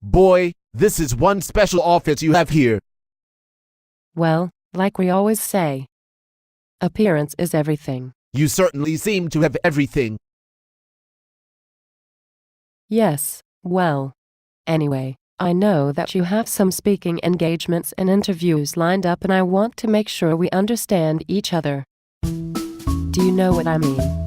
Boy, this is one special office you have here. Well, like we always say, appearance is everything. You certainly seem to have everything. Yes, well. Anyway, I know that you have some speaking engagements and interviews lined up, and I want to make sure we understand each other. Do you know what I mean?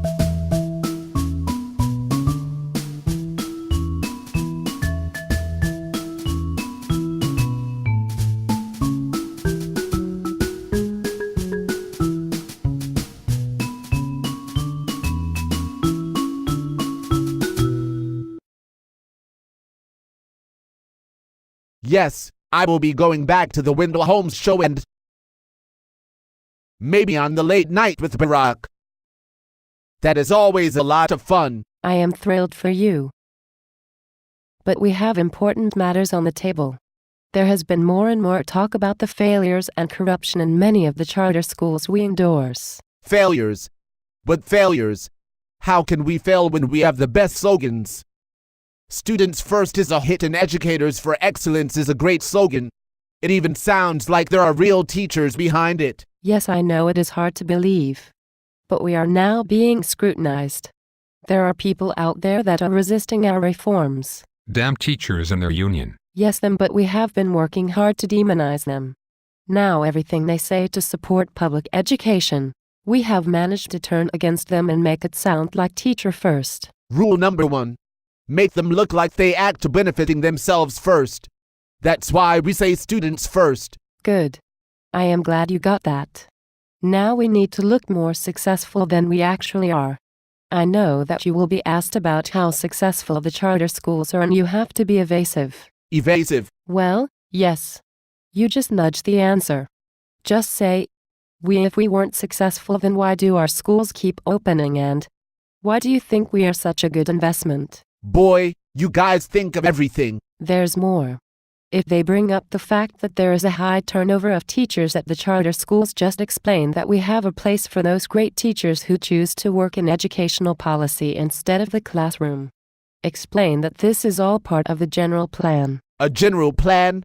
Yes, I will be going back to the Wendell Holmes show and maybe on the late night with Barack. That is always a lot of fun. I am thrilled for you. But we have important matters on the table. There has been more and more talk about the failures and corruption in many of the charter schools we endorse. Failures? What failures? How can we fail when we have the best slogans? Students First is a hit and Educators for Excellence is a great slogan. It even sounds like there are real teachers behind it. Yes, I know it is hard to believe. But we are now being scrutinized. There are people out there that are resisting our reforms. Damn teachers and their union. Yes, them, but we have been working hard to demonize them. Now everything they say to support public education, we have managed to turn against them and make it sound like teacher first. Rule number 1. Make them look like they act to benefiting themselves first. That's why we say students first. Good. I am glad you got that. Now we need to look more successful than we actually are. I know that you will be asked about how successful the charter schools are, and you have to be evasive. Evasive? Well, yes. You just nudge the answer. Just say, if we weren't successful, then why do our schools keep opening, and why do you think we are such a good investment? Boy, you guys think of everything. There's more. If they bring up the fact that there is a high turnover of teachers at the charter schools, just explain that we have a place for those great teachers who choose to work in educational policy instead of the classroom. Explain that this is all part of the general plan. A general plan?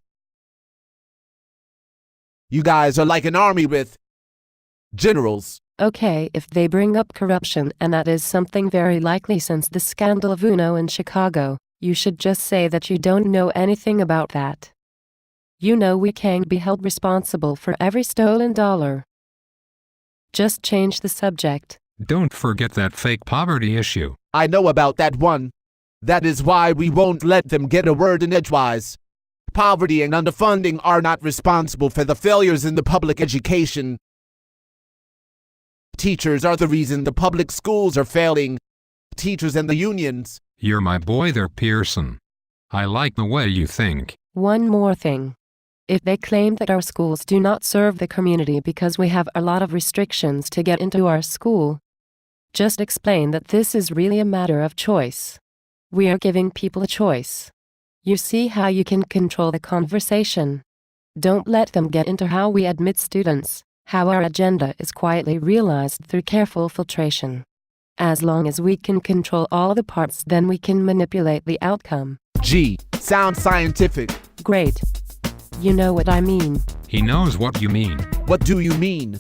You guys are like an army with generals. Okay, if they bring up corruption, and that is something very likely since the scandal of Uno in Chicago, you should just say that you don't know anything about that. You know we can't be held responsible for every stolen dollar. Just change the subject. Don't forget that fake poverty issue. I know about that one. That is why we won't let them get a word in edgewise. Poverty and underfunding are not responsible for the failures in the public education. Teachers are the reason the public schools are failing. Teachers and the unions. You're my boy there, Pearson. I like the way you think. One more thing. If they claim that our schools do not serve the community because we have a lot of restrictions to get into our school, just explain that this is really a matter of choice. We are giving people a choice. You see how you can control the conversation. Don't let them get into how we admit students, how our agenda is quietly realized through careful filtration. As long as we can control all the parts, then we can manipulate the outcome. Gee, sounds scientific. Great. You know what I mean. He knows what you mean. What do you mean?